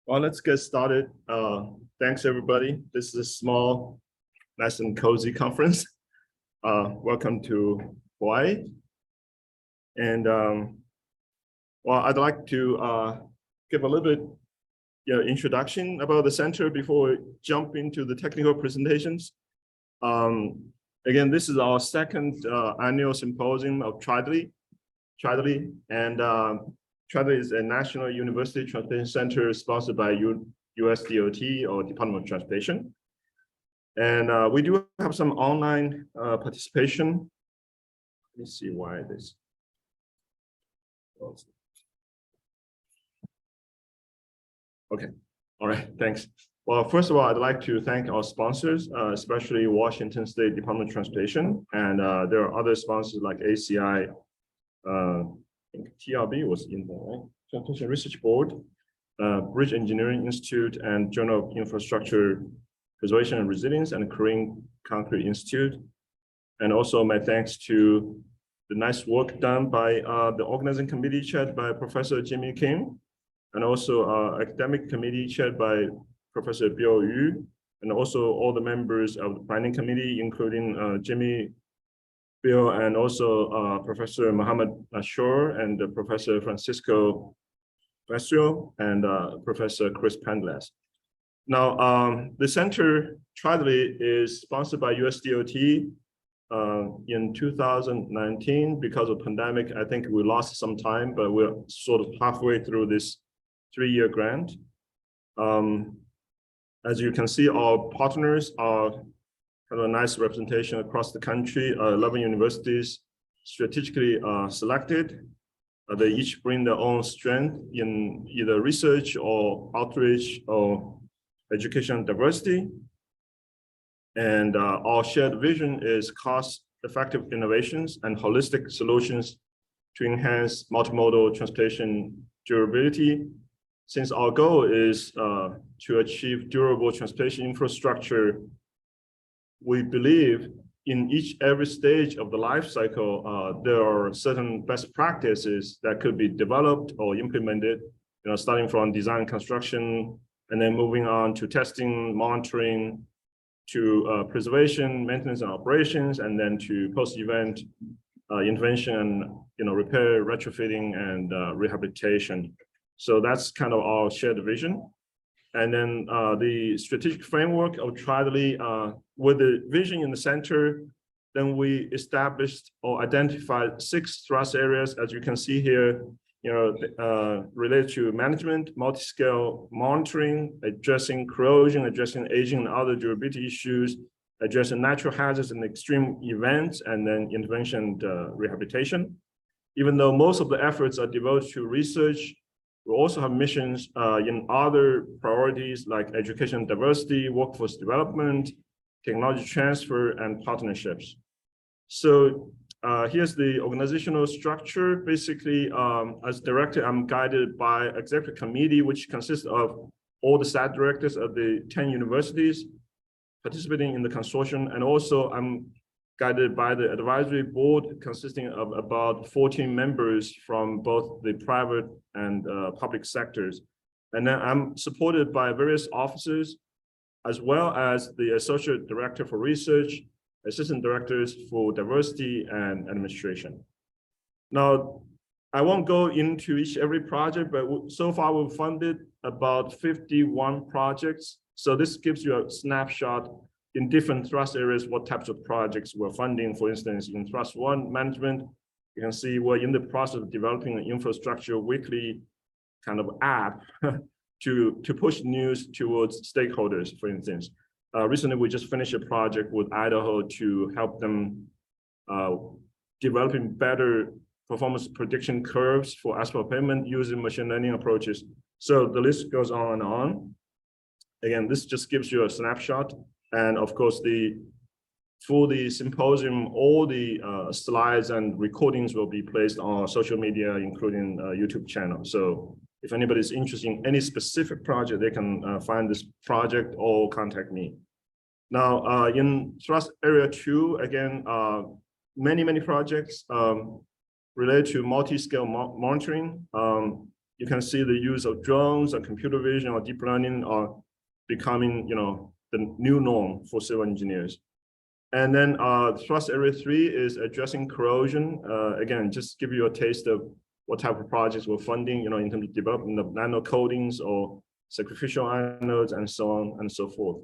Well, let's get started. Thanks, everybody. This is a small, nice and cozy conference. Welcome to Hawaii. And well, I'd like to give a little bit introduction about the center before we jump into the technical presentations. Again, this is our second annual symposium of TriDurLE. And TriDurLE is a national university transportation center sponsored by US DOT or Department of Transportation. And we do have some online participation. Let me see why this. Okay, all right, thanks. Well, first of all, I'd like to thank our sponsors, especially Washington State Department of Transportation. And there are other sponsors like ACI, I think TRB was in there, right? Transportation Research Board, Bridge Engineering Institute, and Journal of Infrastructure Preservation and Resilience, and Korean Concrete Institute. And also my thanks to the nice work done by the organizing committee chaired by Professor Jimmy Kim, and also academic committee chaired by Professor Bill Yu, and also all the members of the planning committee, including Jimmy, Bill, and also Professor Muhammad Ashur, and Professor Francisco Vestrio, and Professor Chris Pendlas. Now, the center TriDurLE is sponsored by US DOT in 2019. Because of pandemic, I think we lost some time, but we're sort of halfway through this 3-year grant. As you can see, our partners are kind of a nice representation across the country. 11 universities strategically selected. They each bring their own strength in either research or outreach or education diversity. And our shared vision is cost-effective innovations and holistic solutions to enhance multimodal transportation durability. Since our goal is to achieve durable transportation infrastructure, we believe in every stage of the life cycle, there are certain best practices that could be developed or implemented, starting from design construction, and then moving on to testing, monitoring, to preservation, maintenance, and operations, and then to post-event intervention, repair, retrofitting, and rehabilitation. So that's kind of our shared vision. And then the strategic framework of TriDurLE, with the vision in the center, then we established or identified 6 thrust areas, as you can see here, related to management, multi-scale monitoring, addressing corrosion, addressing aging and other durability issues, addressing natural hazards and extreme events, and then intervention and rehabilitation. Even though most of the efforts are devoted to research, we also have missions in other priorities like education diversity, workforce development, technology transfer, and partnerships. So here's the organizational structure. Basically, as director, I'm guided by executive committee, which consists of all the SAT directors of the 10 universities participating in the consortium. And also I'm guided by the advisory board consisting of about 14 members from both the private and public sectors. And then I'm supported by various officers, as well as the associate director for research, assistant directors for diversity and administration. Now, I won't go into every project, but so far we've funded about 51 projects. So this gives you a snapshot in different thrust areas, what types of projects we're funding. For instance, in Thrust 1 management, you can see we're in the process of developing an infrastructure weekly kind of app to push news towards stakeholders, for instance. Recently, we just finished a project with Idaho to help them developing better performance prediction curves for asphalt pavement using machine learning approaches. So the list goes on and on. Again, this just gives you a snapshot. And of course, for the symposium, all the slides and recordings will be placed on our social media, including YouTube channel. So if anybody's interested in any specific project, they can find this project or contact me. Now, in Thrust Area 2, again, many projects related to multi-scale monitoring. you can see the use of drones and computer vision or deep learning are becoming, the new norm for civil engineers. And then thrust area 3 is addressing corrosion. Again, just give you a taste of what type of projects we're funding, in terms of development of nano coatings or sacrificial anodes and so on and so forth.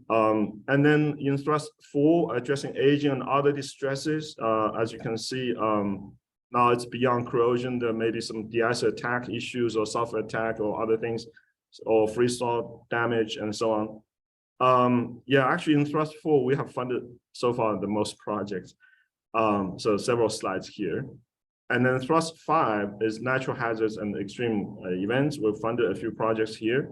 And then in thrust 4, addressing aging and other distresses. As you can see, now it's beyond corrosion. There may be some de-icer attack issues or software attack or other things, or freeze-thaw damage and so on. Yeah, actually in thrust 4, we have funded so far the most projects. So several slides here. And then thrust 5 is natural hazards and extreme events. We've funded a few projects here.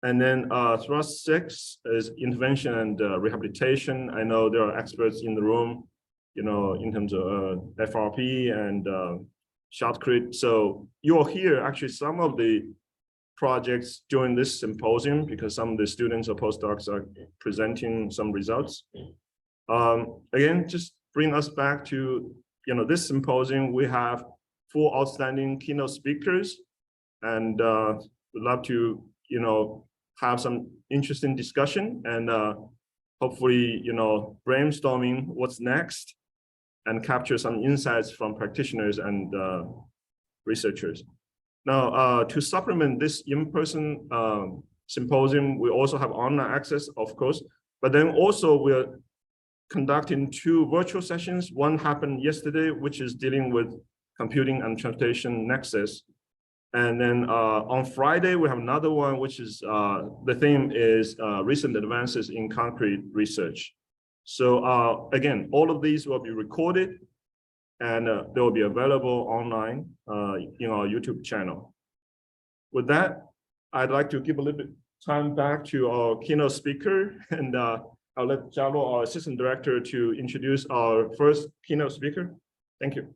And then thrust 6 is intervention and rehabilitation. I know there are experts in the room, in terms of FRP and shotcrete. So you'll hear actually some of the projects during this symposium because some of the students or postdocs are presenting some results. Again, just bring us back to, this symposium. We have 4 outstanding keynote speakers, and we'd love to, have some interesting discussion and hopefully, brainstorming what's next and capture some insights from practitioners and researchers. Now, to supplement this in-person symposium, we also have online access, of course, but then also we're conducting 2 virtual sessions. One happened yesterday, which is dealing with computing and transportation nexus. And then on Friday, we have another one, which is the theme is recent advances in concrete research. So again, all of these will be recorded and they will be available online in our YouTube channel. With that, I'd like to give a little bit time back to our keynote speaker, and I'll let Xianming, our assistant director, to introduce our first keynote speaker. Thank you.